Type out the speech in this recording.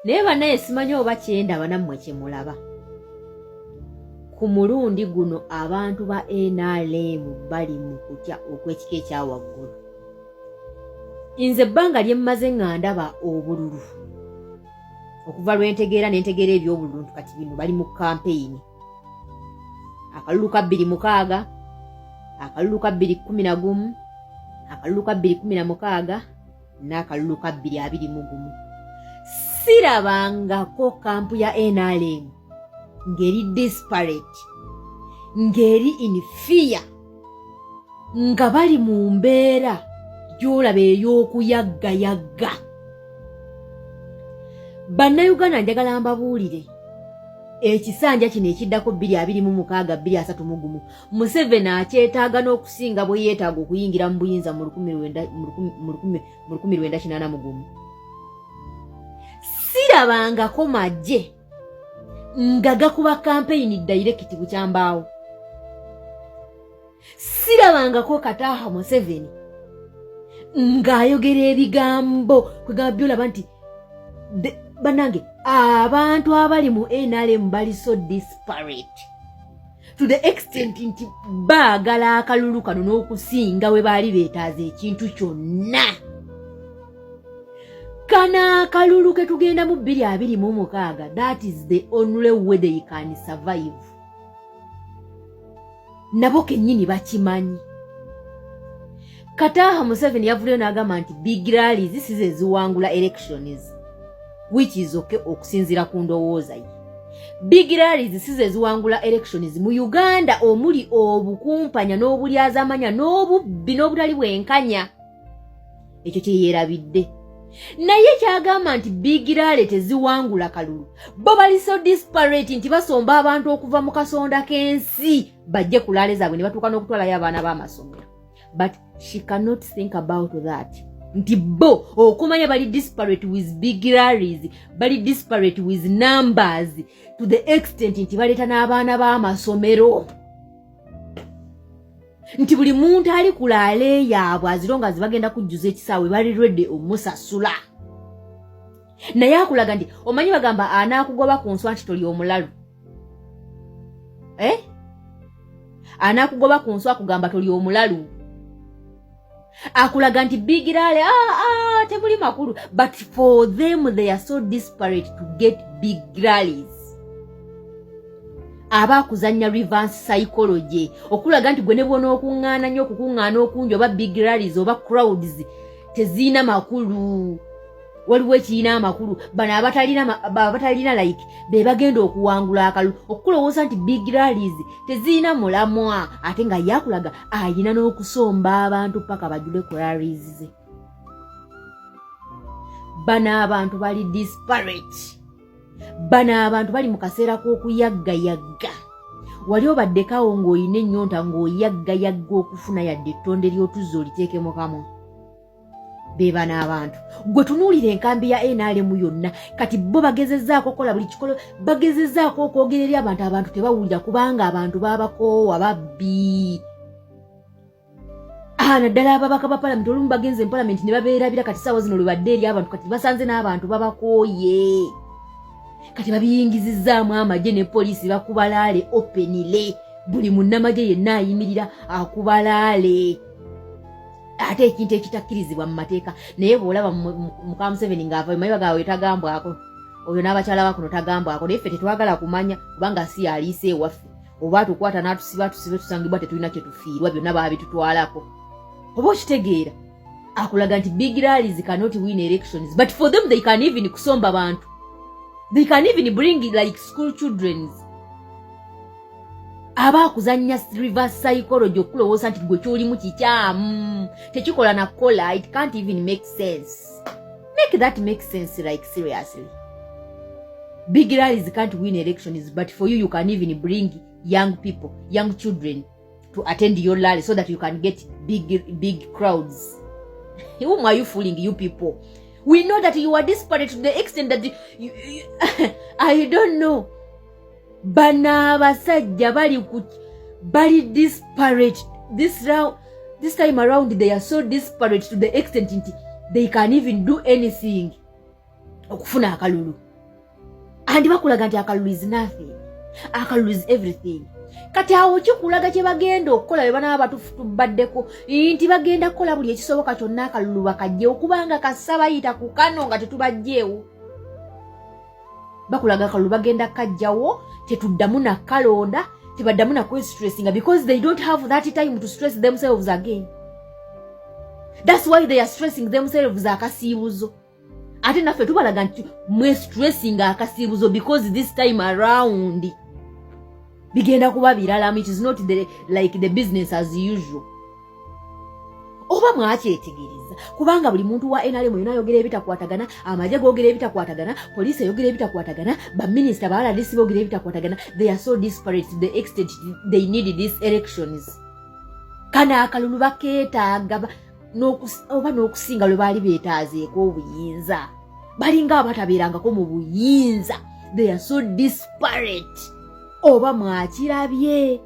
naye bannaye simanyi oba kyenda banammwe kye mulaba. Ku mulundi guno abantu ba NRM bali mu kutya okw'ekika ekya waggulu. Nze ebbanga lye mmaze nga ndaba obululu okuva lwentegeera nentegeera ebyobululu kati bino bali mu kampeyini. Akalulu ka 2016, akalulu ka 2011, akalulu ka 2016 n'akalulu ka 2021. Sirabangako kampu ya NRM ngeri disparate, ngeri in fear, nga bali mu mbeera gy'olaba ey'okuyaggayagga. Bannayuganda njagala mbabuulire ekisanja kino ekiddako 2026-2031 Museveni akyetaaga n'okusinga bwe yeetaaga okuyingira mu buyinza mu 1981. Sirabangako magye nga gakuba kampeyini direct bukyambaawo. Sirabangako Kataaha Museveni ng'ayogera ebigambo kwegamba byolaba nti banange abantu abali mu NRM bali so disparate to the extent nti baagala akalulu kano n'okusinga we baali beetaaza ekintu kyonna. Kana akalulu ke tugenda mu 2026, that is the only way they can survive. Nabo kennyini bakimanyi. Kataaha Museveni yavuleyo n'agamba nti big rallies si ze ziwangula elections, which is okay okusinzira ku ndowooza ye. Big rallies si ze ziwangula elections mu Uganda omuli obukumpanya n'obulyazamanya n'obubbi n'obutali bwenkanya. Ekyo kye yeerabidde. Naye kyagamba nti big rally teziwangula kalulu. Bo bali so disparate nti basomba abantu okuva mu kasonda k'ensi bajje ku laale zaabwe ne batuuka n'okutwalayo abaana b'amasomero. But she cannot think about that. Nti bo okumanya bali disparate with big rallies, bali disparate with numbers to the extent nti baleeta n'abaana b'amasomero. Nti buli muntu ali ku laale yaabwe azironga zibagenda kujjuza ekisaawe bali ready omusasula. Naye akulaga nti omanyi bagamba anaakugoba ku nswa nti toli omulalu. Anaakugoba ku nswa kugamba toli omulalu. Akulaga nti big rally tebuli makulu. But for them they are so disparate to get big rallies. Abakuzanya reverse psychology okulaga nti gwe ne bwona okuŋŋaana nnyo okukuŋŋaana okungi oba big rallies oba crowds teziina makulu. Waliwo ekiina amakulu bano abatalina like be bagenda okuwangula akalulu. Okulowooza nti big rallies teziina mulamwa ate nga yakulaga ayina n'okusomba abantu paka bajule ku rallies ze. Bano abantu bali disparate. Bano abantu bali mu kaseera k'okuyaggayagga. Wali obaddekawo ng'olina ennyonta ng'oyaggayagga okufuna yadde ettonde ly'otuzza oliteekemu kamwe. Be bano abantu gwe tunuulira enkambi ya NRM yonna kati bo bagezezzaako kola buli kikolo, bagezezzaako okwogera eri abantu tebawulira kubanga abantu baabakoowa babbi. Naddala ababaka ba palamenti olumu bagenze mu palamenti ne babeerabira kati ssaawa zino lwe badde eri abantu kati basanze n'abantu babakooye. Kati babiyingizizzaamu amagye ne poliisi bakuba laale openile. Buli munnamagye yenna ayimirira akuba laale. Ate ekintu ekitakkirizibwa mu mateeka. Naye bw'olaba muka Museveni ng'ava mayiba gawe tagambwako. Oyo n'abakyala bakuno tagambwako. Naye ffe tetwagala kumanya kubanga si aliise ewaffe. Oba tukwata n'atusiba tusangibwa tetulina kye tufiirwa byonna baabitutwalako. Oba okitegeera akulaga nti big rallies cannot win elections, but for them they can even kusomba abantu. They can even bring like school children. Abakuzanya reverse psychology okulowooza nti gwe kyolimu kikyamu tekikola na kola. It can't even make sense. Make that make sense, like seriously. Big rallies can't win elections, but for you can even bring young people, young children to attend your rally so that you can get big crowds. Whom are you fooling, you people? We know that you are disparate to the extent that you I don't know. Bana basajja bali disparate. This time around they are so disparate to the extent that they can even do anything okufuna akalulu. kandi bakulaga nti akalulu is nothing, akalulu is everything. Kati awo kikulaga kye bagenda okukola bwe banaba batubaddeko nti bagenda kukola buli ekisoboka kyonna akalulu bakajjewo kubanga kasabayita ku kano nga tetubajjeewo. Bakulaga akalulu bagenda kajjawo tetuddamu na kalonda tebaddamu na kwestressinga because they don't have that time to stress themselves again. That's why they are stressing themselves akasiibuzo. Ate naffe tubalaga nti mwe stressing akasiibuzo because this time around bigenda kuba birala. It is not like the business as usual. Oba mwakyetegereza kubanga buli muntu wa NRM yona yogera ebitakwatagana, amajje gogera ebitakwatagana, police yogera ebitakwatagana, ba minister bala disi bogera ebitakwatagana. They are so disparate to the extent they need these elections. Kana akalulu bakeetaaga oba n'okusinga lwe baali beetaazeeko obuyinza. Balinga abatabeerangako mu buyinza. They are so disparate. Oba mwakirabye.